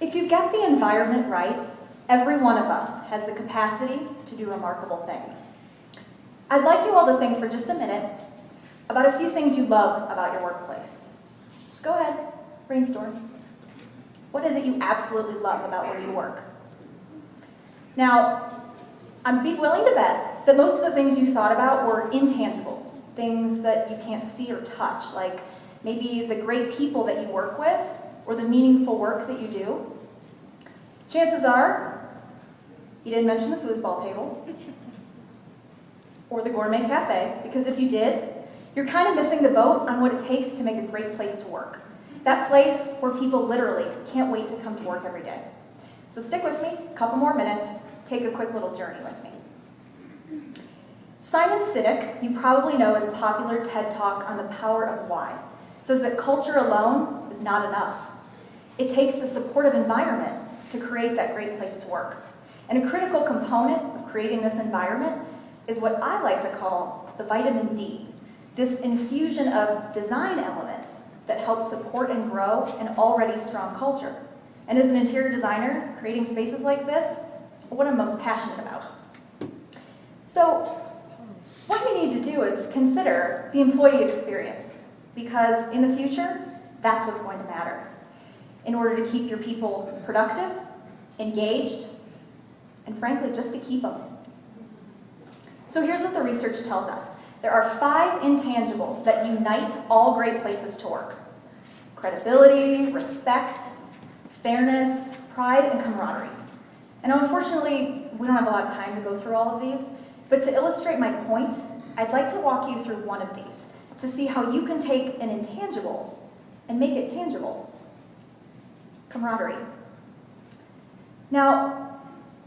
If you get the environment right, every one of us has the capacity to do remarkable things. I'd like you all to think for just a minute about a few things you love about your workplace. Just go ahead, brainstorm. What is it you absolutely love about where you work? Now, I'm willing to bet that most of the things you thought about were intangibles, things that you can't see or touch, like maybe the great people that you work with or the meaningful work that you do. Chances are you didn't mention the foosball table or the gourmet cafe, because if you did, you're kind of missing the boat on what it takes to make a great place to work. That place where people literally can't wait to come to work every day. So stick with me, a couple more minutes, take a quick little journey with me. Simon Sinek, you probably know his popular TED Talk on the power of why, says that culture alone is not enough. It takes a supportive environment to create that great place to work. And a critical component of creating this environment is what I like to call the vitamin D, this infusion of design elements that help support and grow an already strong culture. And as an interior designer, creating spaces like this are what I'm most passionate about. So what you need to do is consider the employee experience, because in the future, that's what's going to matter. In order to keep your people productive, engaged, and frankly, just to keep them. So here's what the research tells us. There are 5 intangibles that unite all great places to work: credibility, respect, fairness, pride, and camaraderie. And unfortunately, we don't have a lot of time to go through all of these, but to illustrate my point, I'd like to walk you through one of these to see how you can take an intangible and make it tangible: camaraderie. Now,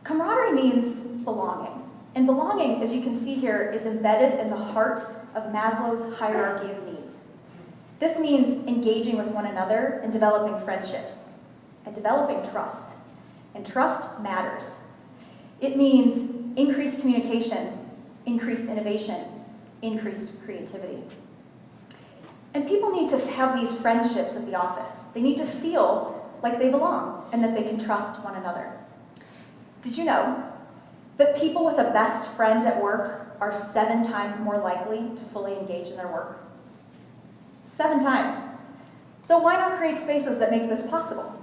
camaraderie means belonging. And belonging, as you can see here, is embedded in the heart of Maslow's hierarchy of needs. This means engaging with one another and developing friendships and developing trust. And trust matters. It means increased communication, increased innovation, increased creativity. And people need to have these friendships at the office. They need to feel like they belong and that they can trust one another. Did you know that people with a best friend at work are 7 times more likely to fully engage in their work? 7 times. So why not create spaces that make this possible?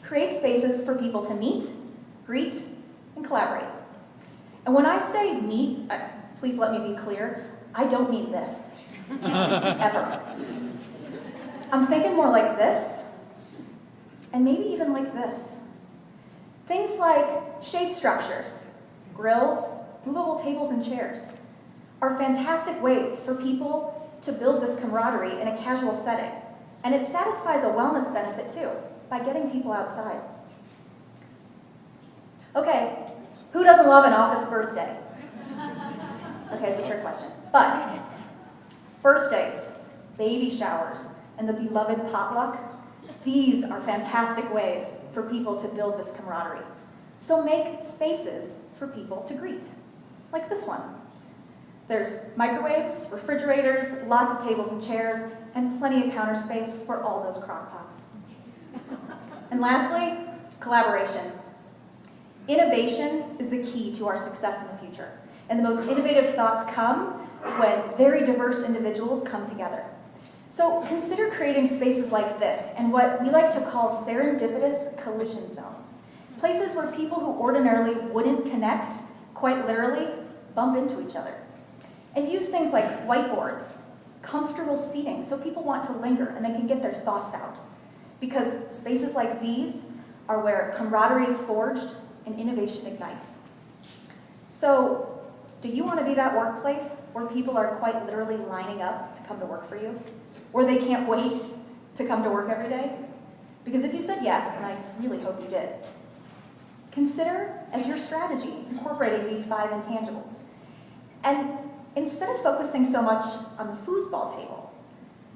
Create spaces for people to meet, greet, and collaborate. And when I say meet, please let me be clear, I don't mean this, ever. I'm thinking more like this, and maybe even like this. Things like shade structures, grills, movable tables and chairs are fantastic ways for people to build this camaraderie in a casual setting. And it satisfies a wellness benefit too, by getting people outside. Okay, who doesn't love an office birthday? Okay, it's a trick question. But birthdays, baby showers, and the beloved potluck, these are fantastic ways for people to build this camaraderie. So make spaces for people to greet, like this one. There's microwaves, refrigerators, lots of tables and chairs, and plenty of counter space for all those crock pots. And lastly, collaboration. Innovation is the key to our success in the future. And the most innovative thoughts come when very diverse individuals come together. So consider creating spaces like this and what we like to call serendipitous collision zones. Places where people who ordinarily wouldn't connect, quite literally, bump into each other. And use things like whiteboards, comfortable seating, so people want to linger and they can get their thoughts out. Because spaces like these are where camaraderie is forged and innovation ignites. So, do you want to be that workplace where people are quite literally lining up to come to work for you? Where they can't wait to come to work every day? Because if you said yes, and I really hope you did, consider as your strategy incorporating these 5 intangibles. And instead of focusing so much on the foosball table,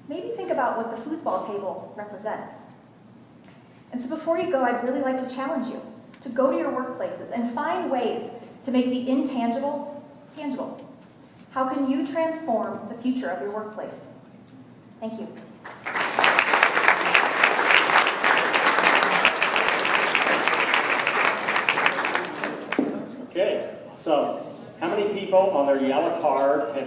maybe think about what the foosball table represents. And so before you go, I'd really like to challenge you to go to your workplaces and find ways to make the intangible tangible. How can you transform the future of your workplace? Thank you. Okay, so how many people on their yellow card have